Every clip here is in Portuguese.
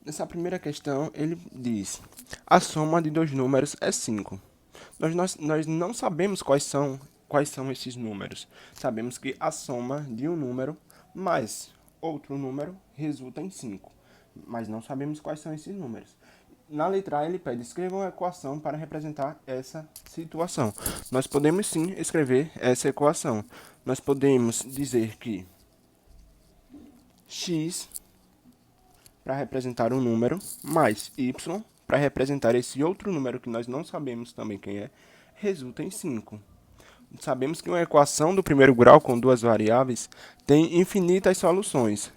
Nessa primeira questão, ele diz: a soma de dois números é 5. Nós não sabemos quais são esses números. Sabemos que a soma de um número mais outro número resulta em 5, mas não sabemos quais são esses números. Na letra A, ele pede: escreva uma equação para representar essa situação. Nós podemos sim escrever essa equação. Nós podemos dizer que x para representar um número, mais y para representar esse outro número que nós não sabemos também quem é, resulta em 5. Sabemos que uma equação do primeiro grau com duas variáveis tem infinitas soluções.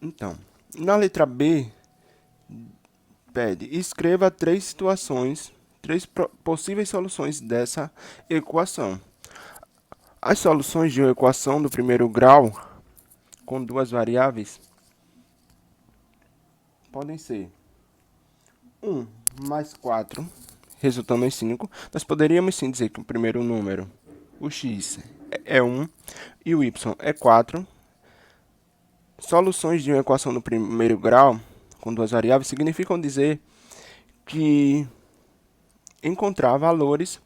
Então, na letra B, pede: escreva três possíveis soluções dessa equação. As soluções de uma equação do primeiro grau com duas variáveis podem ser 1 mais 4, resultando em 5. Nós poderíamos sim dizer que o primeiro número, o x, é 1 e o y é 4. Soluções de uma equação do primeiro grau com duas variáveis significam dizer que encontrar valores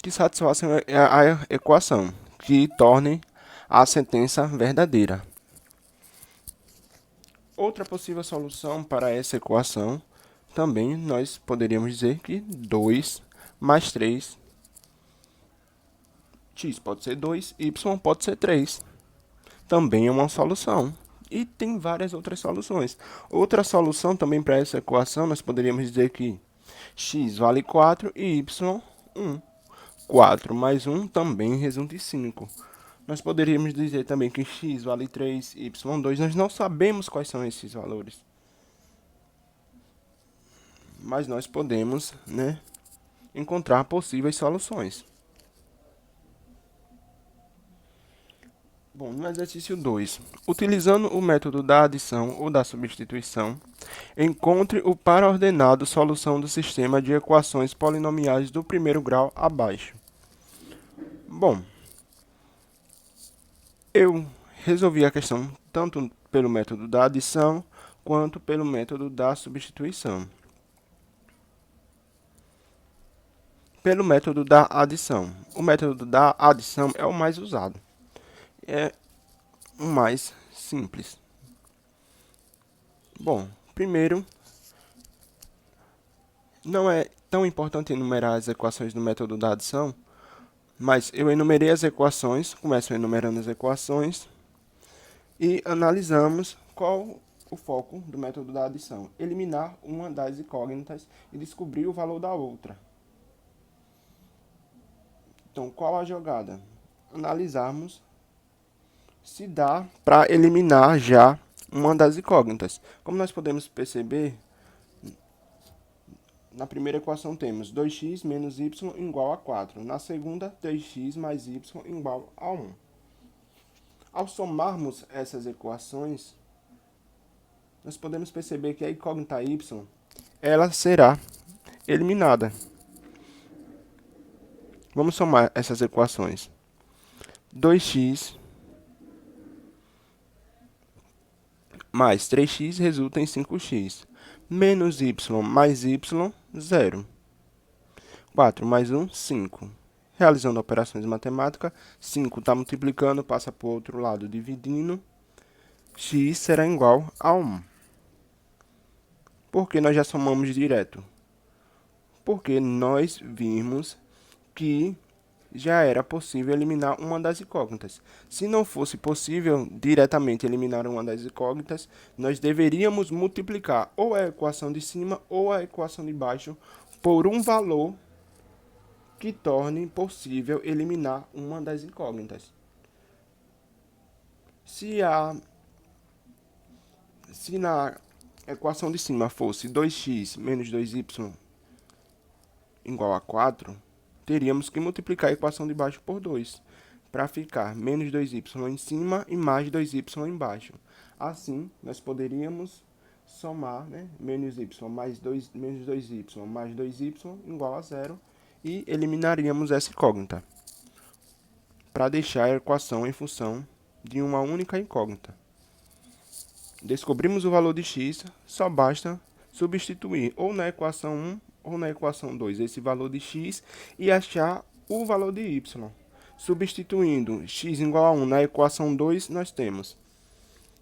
que satisfaçam a equação, que tornem a sentença verdadeira. Outra possível solução para essa equação, também nós poderíamos dizer que 2 mais 3, x pode ser 2, y pode ser 3. Também é uma solução. E tem várias outras soluções. Outra solução também para essa equação, nós poderíamos dizer que x vale 4 e y 1. 4 mais 1 também resulta em 5. Nós poderíamos dizer também que x vale 3, y 2. Nós não sabemos quais são esses valores. Mas nós podemos, encontrar possíveis soluções. Bom, no exercício 2, utilizando o método da adição ou da substituição, encontre o par ordenado solução do sistema de equações polinomiais do primeiro grau abaixo. Bom, eu resolvi a questão tanto pelo método da adição quanto pelo método da substituição. Pelo método da adição. O método da adição é o mais usado. É o mais simples. Bom, primeiro, não é tão importante enumerar as equações do método da adição, mas eu enumerei as equações, começo enumerando as equações e analisamos qual o foco do método da adição: eliminar uma das incógnitas e descobrir o valor da outra. Então, qual a jogada? Analisarmos se dá para eliminar já uma das incógnitas. Como nós podemos perceber, na primeira equação temos 2x menos y igual a 4. Na segunda, 3x mais y igual a 1. Ao somarmos essas equações, nós podemos perceber que a incógnita y ela será eliminada. Vamos somar essas equações. 2x mais 3x resulta em 5x. Menos y mais y, 0. 4 mais 1, 5. Realizando operações matemáticas, 5 está multiplicando, passa para o outro lado dividindo. X será igual a 1. Por que nós já somamos direto? Porque nós vimos que já era possível eliminar uma das incógnitas. Se não fosse possível diretamente eliminar uma das incógnitas, nós deveríamos multiplicar ou a equação de cima ou a equação de baixo por um valor que torne possível eliminar uma das incógnitas. Se na equação de cima fosse 2x menos 2y igual a 4, teríamos que multiplicar a equação de baixo por 2, para ficar menos 2y em cima e mais 2y embaixo. Assim, nós poderíamos somar, menos y mais 2, menos 2y mais 2y igual a 0, e eliminaríamos essa incógnita, para deixar a equação em função de uma única incógnita. descobrimos o valor de x, só basta substituir ou na equação 1 ou na equação 2 esse valor de x e achar o valor de y. Substituindo x igual a 1 na equação 2, nós temos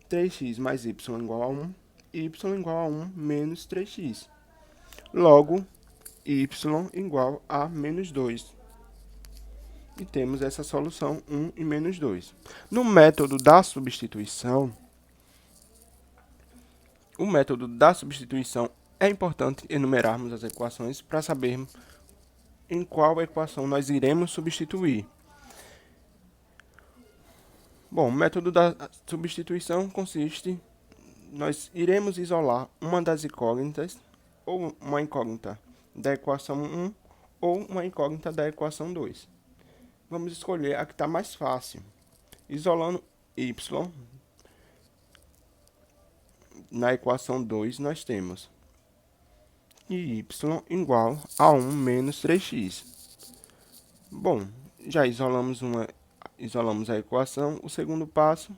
3x mais y igual a 1, y igual a 1 menos 3x. Logo, y igual a menos 2. E temos essa solução 1 e menos 2. No método da substituição, é importante enumerarmos as equações para sabermos em qual equação nós iremos substituir. Bom, o método da substituição consiste, nós iremos isolar uma das incógnitas, ou uma incógnita da equação 1, ou uma incógnita da equação 2. Vamos escolher a que está mais fácil. Isolando y, na equação 2 nós temos y igual a 1 menos 3x. Bom, já isolamos a equação. O segundo passo,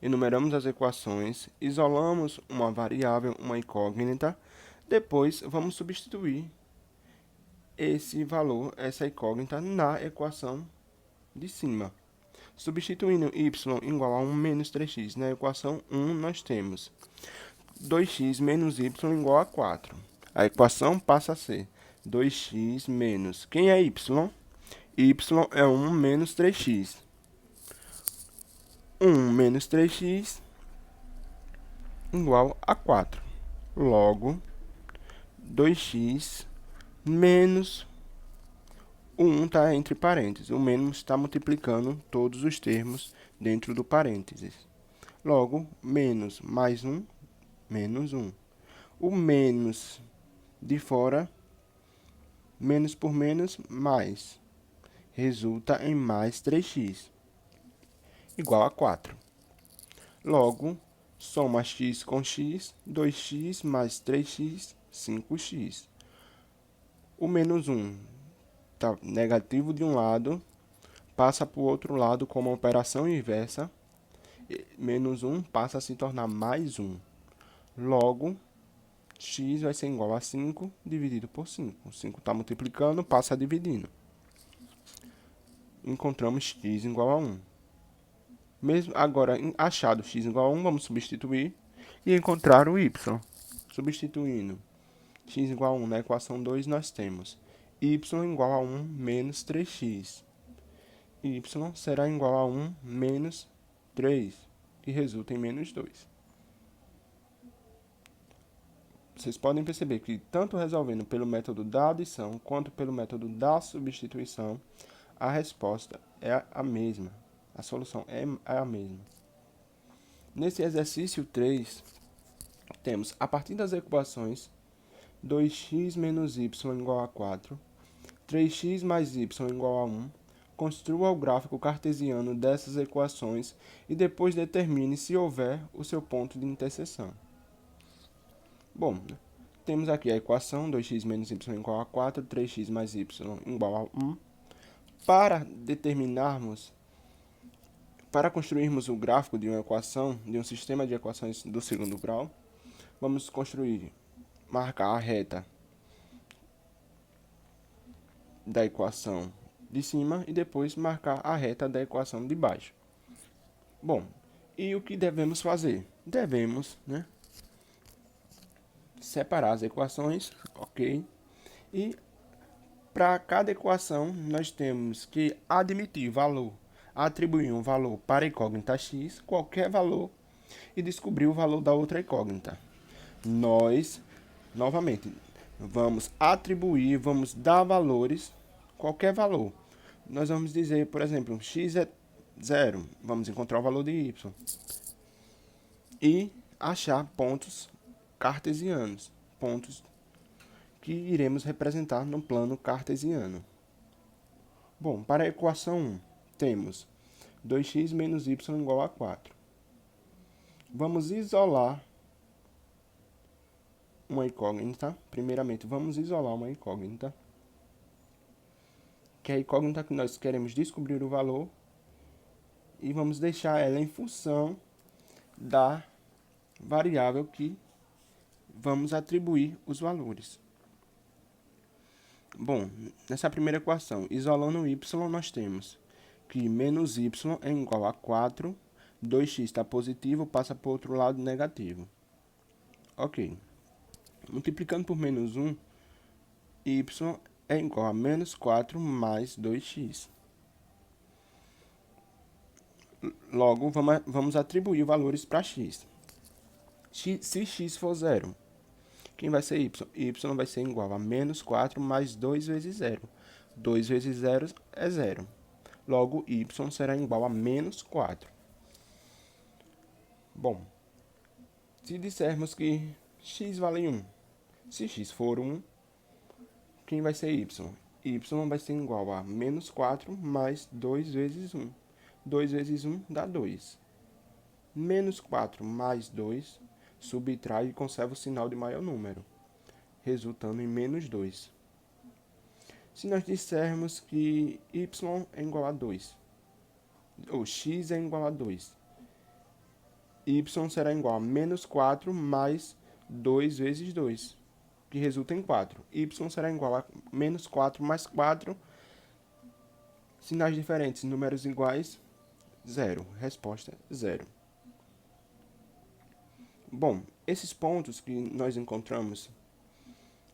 enumeramos as equações, isolamos uma variável, uma incógnita. Depois, vamos substituir esse valor, essa incógnita, na equação de cima. Substituindo y igual a 1 menos 3x na equação 1, nós temos 2x menos y igual a 4. A equação passa a ser 2x menos... Quem é y? Y é 1 menos 3x. 1 menos 3x igual a 4. Logo, 2x menos... O 1 está entre parênteses. O menos está multiplicando todos os termos dentro do parênteses. Logo, menos mais 1, menos 1. O menos de fora, menos por menos, mais. Resulta em mais 3x, igual a 4. Logo, soma x com x, 2x mais 3x, 5x. O menos 1 está negativo de um lado, passa para o outro lado como uma operação inversa. Menos 1 passa a se tornar mais 1. Logo, x vai ser igual a 5 dividido por 5. 5 está multiplicando, passa dividindo. Encontramos x igual a 1. Mesmo agora, achado x igual a 1, vamos substituir e encontrar o y. Substituindo x igual a 1 na equação 2, nós temos y igual a 1 menos 3x. Y será igual a 1 menos 3, que resulta em menos 2. Vocês podem perceber que, tanto resolvendo pelo método da adição, quanto pelo método da substituição, a resposta é a mesma. A solução é a mesma. Nesse exercício 3, temos, a partir das equações, 2x menos y igual a 4, 3x mais y igual a 1, construa o gráfico cartesiano dessas equações e depois determine se houver o seu ponto de interseção. Bom, temos aqui a equação 2x menos y igual a 4, 3x mais y igual a 1. Para construirmos o gráfico de uma equação, de um sistema de equações do segundo grau, vamos marcar a reta da equação de cima e depois marcar a reta da equação de baixo. Bom, e o que devemos fazer? Devemos, separar as equações, ok? E para cada equação, nós temos que admitir valor, atribuir um valor para a incógnita x, qualquer valor, e descobrir o valor da outra incógnita. Nós, novamente, vamos atribuir, vamos dar valores, qualquer valor. Nós vamos dizer, por exemplo, x é 0, vamos encontrar o valor de y. E achar pontos cartesianos, pontos que iremos representar no plano cartesiano. Bom, para a equação 1, temos 2x menos y igual a 4. Vamos isolar uma incógnita. Primeiramente, vamos isolar uma incógnita, que é a incógnita que nós queremos descobrir o valor, e vamos deixar ela em função da variável que vamos atribuir os valores. Bom, nessa primeira equação, isolando y, nós temos que menos y é igual a 4, 2x está positivo, passa para o outro lado negativo. Ok. Multiplicando por menos 1, y é igual a menos 4 mais 2x. Logo, vamos atribuir valores para x. Se x for 0, quem vai ser y? Y vai ser igual a menos 4 mais 2 vezes 0. 2 vezes 0 é 0. Logo, y será igual a menos 4. Bom, se dissermos que x vale 1, se x for 1, quem vai ser y? Y vai ser igual a menos 4 mais 2 vezes 1. 2 vezes 1 dá 2. Menos 4 mais 2, subtrai e conserva o sinal de maior número, resultando em menos 2. Se nós dissermos que y é igual a 2, ou x é igual a 2, y será igual a menos 4 mais 2 vezes 2, que resulta em 4. Y será igual a menos 4 mais 4, sinais diferentes, números iguais, 0. Resposta, 0. Bom, esses pontos que nós encontramos,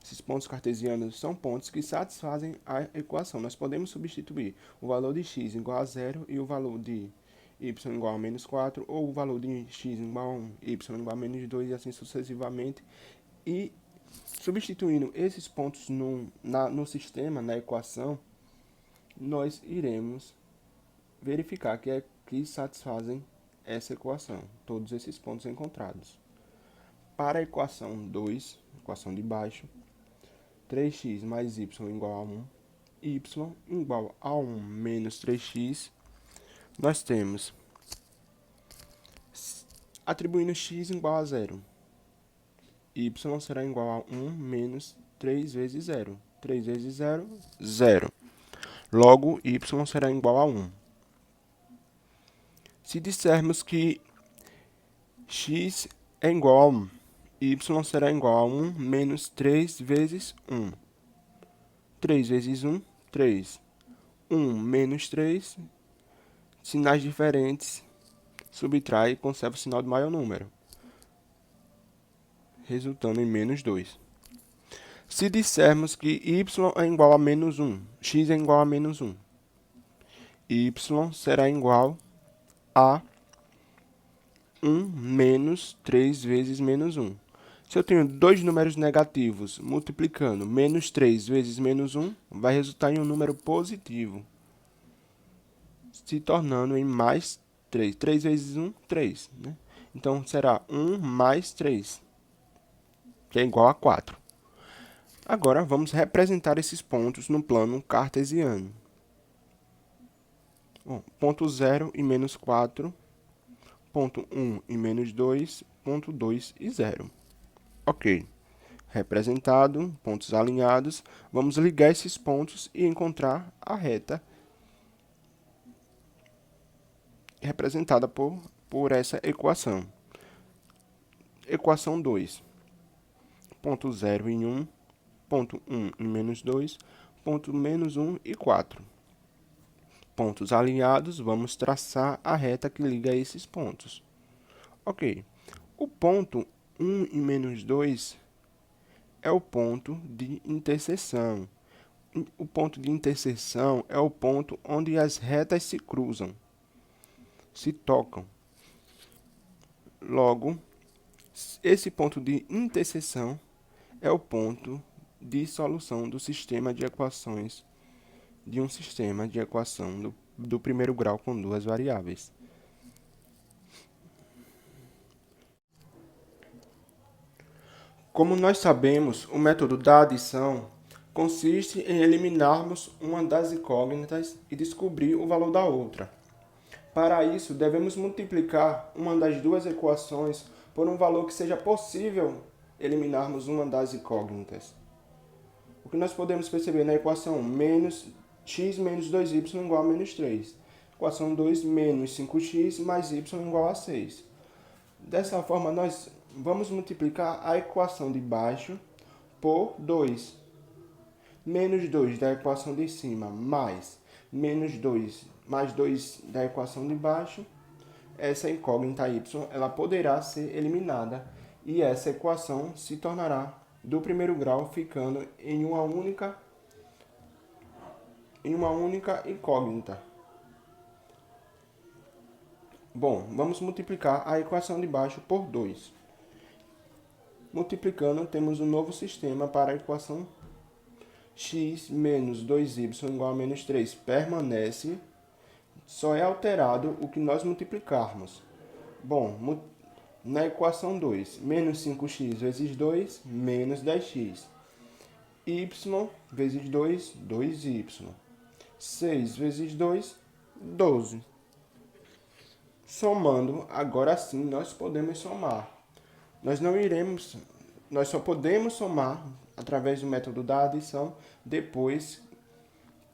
esses pontos cartesianos, são pontos que satisfazem a equação. Nós podemos substituir o valor de x igual a 0 e o valor de y igual a menos 4, ou o valor de x igual a 1, y igual a menos 2, e assim sucessivamente. E substituindo esses pontos no sistema, na equação, nós iremos verificar que satisfazem essa equação, todos esses pontos encontrados. Para a equação 2, equação de baixo, 3x mais y igual a 1, y igual a 1 menos 3x, nós temos, atribuindo x igual a 0, y será igual a 1 menos 3 vezes 0. 3 vezes 0, 0. Logo, y será igual a 1. Se dissermos que x é igual a 1, y será igual a 1 menos 3 vezes 1. 3 vezes 1, 3. 1 menos 3, sinais diferentes, subtrai e conserva o sinal de maior número, resultando em menos 2. Se dissermos que y é igual a menos 1, x é igual a menos 1, y será igual a 1 menos 3 vezes menos 1. Se eu tenho dois números negativos multiplicando, menos 3 vezes menos 1, vai resultar em um número positivo, se tornando em mais 3. 3 vezes 1, 3. Né? Então, será 1 mais 3, que é igual a 4. Agora, vamos representar esses pontos no plano cartesiano. Bom, ponto 0 e menos 4, ponto 1 e menos 2, ponto 2 e 0. Ok. Representado, pontos alinhados, vamos ligar esses pontos e encontrar a reta representada por essa equação. Equação 2. Ponto 0 em 1, ponto 1 em menos 2, ponto menos 1 e 4. Pontos alinhados, vamos traçar a reta que liga esses pontos. Ok. O ponto 1 e menos 2 é o ponto de interseção. O ponto de interseção é o ponto onde as retas se cruzam, se tocam. Logo, esse ponto de interseção é o ponto de solução do sistema de equações, de um sistema de equação do primeiro grau com duas variáveis. Como nós sabemos, o método da adição consiste em eliminarmos uma das incógnitas e descobrir o valor da outra. Para isso, devemos multiplicar uma das duas equações por um valor que seja possível eliminarmos uma das incógnitas. O que nós podemos perceber na equação menos x menos 2y igual a menos 3. Equação 2, menos 5x mais y igual a 6. Dessa forma, nós Vamos multiplicar a equação de baixo por 2. Menos 2 da equação de cima mais menos 2 mais 2 da equação de baixo. Essa incógnita y ela poderá ser eliminada e essa equação se tornará do primeiro grau, ficando em uma única incógnita. Bom, vamos multiplicar a equação de baixo por 2. Multiplicando, temos um novo sistema para a equação x menos 2y igual a menos 3 permanece, só é alterado o que nós multiplicarmos. Bom, na equação 2, menos 5x vezes 2, menos 10x. Y vezes 2, 2y. 6 vezes 2, 12. Somando, agora sim, nós podemos somar. Nós só podemos somar através do método da adição depois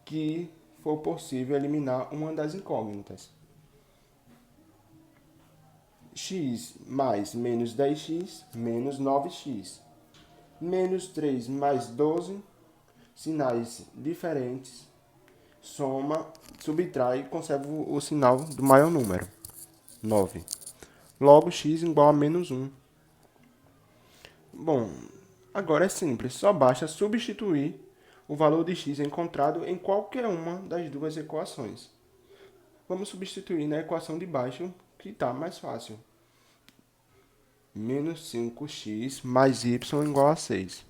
que for possível eliminar uma das incógnitas. X mais menos 10x menos 9x. Menos 3 mais 12, sinais diferentes. Soma, subtrai e conserva o sinal do maior número, 9. Logo, x igual a menos 1. Bom, agora é simples, só basta substituir o valor de x encontrado em qualquer uma das duas equações. Vamos substituir na equação de baixo, que está mais fácil. Menos 5x mais y igual a 6.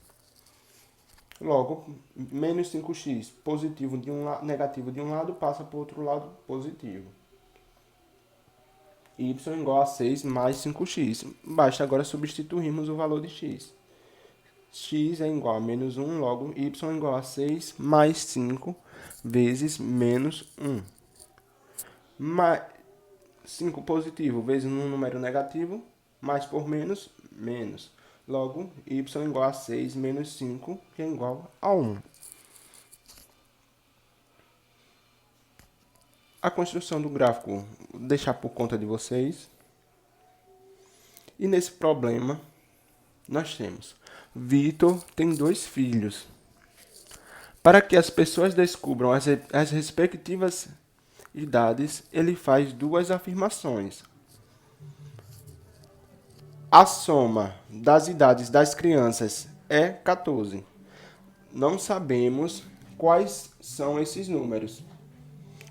Logo, menos 5x positivo negativo de um lado passa para o outro lado positivo. Y igual a 6 mais 5x. Basta agora substituirmos o valor de x. X é igual a menos 1, logo y igual a 6 mais 5 vezes menos 1. 5 positivo vezes um número negativo, mais por menos, menos. Logo, y igual a 6 menos 5, que é igual a 1. A construção do gráfico, vou deixar por conta de vocês. E nesse problema, nós temos Vitor tem 2 filhos. Para que as pessoas descubram as respectivas idades, ele faz 2 afirmações. A soma das idades das crianças é 14. Não sabemos quais são esses números,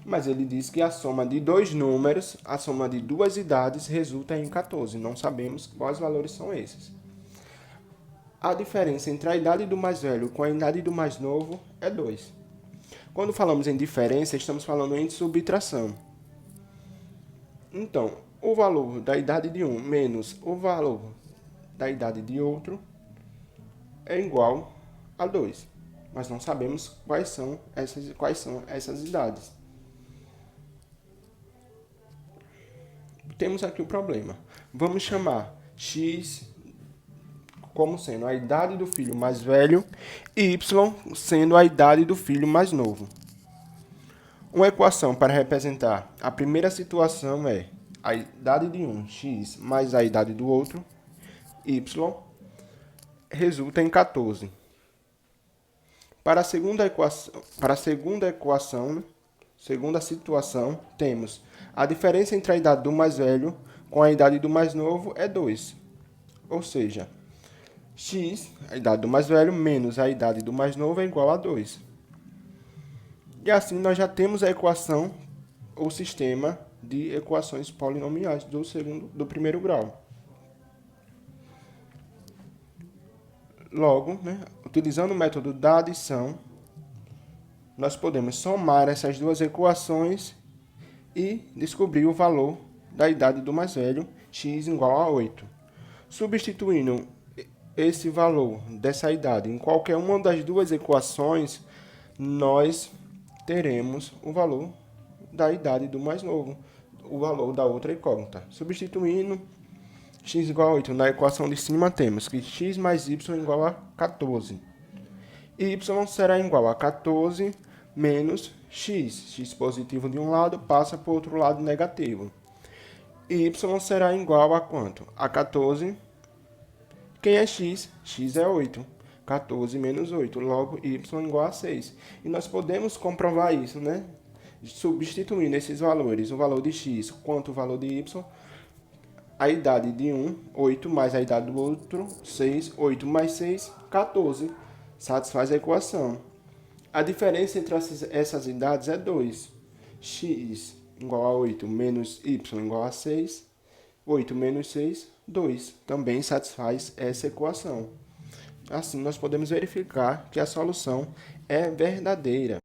mas ele diz que a soma de 2 números, a soma de 2 idades, resulta em 14. Não sabemos quais valores são esses. A diferença entre a idade do mais velho com a idade do mais novo é 2. Quando falamos em diferença, estamos falando em subtração. Então, o valor da idade de um menos o valor da idade de outro é igual a 2. Mas não sabemos quais são essas idades. Temos aqui o problema. Vamos chamar x como sendo a idade do filho mais velho e y sendo a idade do filho mais novo. Uma equação para representar a primeira situação é a idade de um, x, mais a idade do outro, y, resulta em 14. Para a segunda situação, temos a diferença entre a idade do mais velho com a idade do mais novo é 2. Ou seja, x, a idade do mais velho, menos a idade do mais novo é igual a 2. E assim nós já temos a equação, ou sistema de equações polinomiais do primeiro grau. Logo, utilizando o método da adição, nós podemos somar essas duas equações e descobrir o valor da idade do mais velho, x igual a 8. Substituindo esse valor dessa idade em qualquer uma das duas equações, nós teremos o valor da idade do mais novo, o valor da outra incógnita. Substituindo x igual a 8 na equação de cima, temos que x mais y igual a 14. Y será igual a 14 menos x. X positivo de um lado passa para o outro lado negativo. Y será igual a quanto? A 14 Quem é x? X é 8. 14 menos 8, logo y igual a 6. E nós podemos comprovar isso, né? Substituindo esses valores, o valor de x quanto o valor de y, a idade de um, 8, mais a idade do outro, 6, 8 mais 6, 14. Satisfaz a equação. A diferença entre essas idades é 2. X igual a 8 menos y igual a 6. 8 menos 6, 2. Também satisfaz essa equação. Assim, nós podemos verificar que a solução é verdadeira.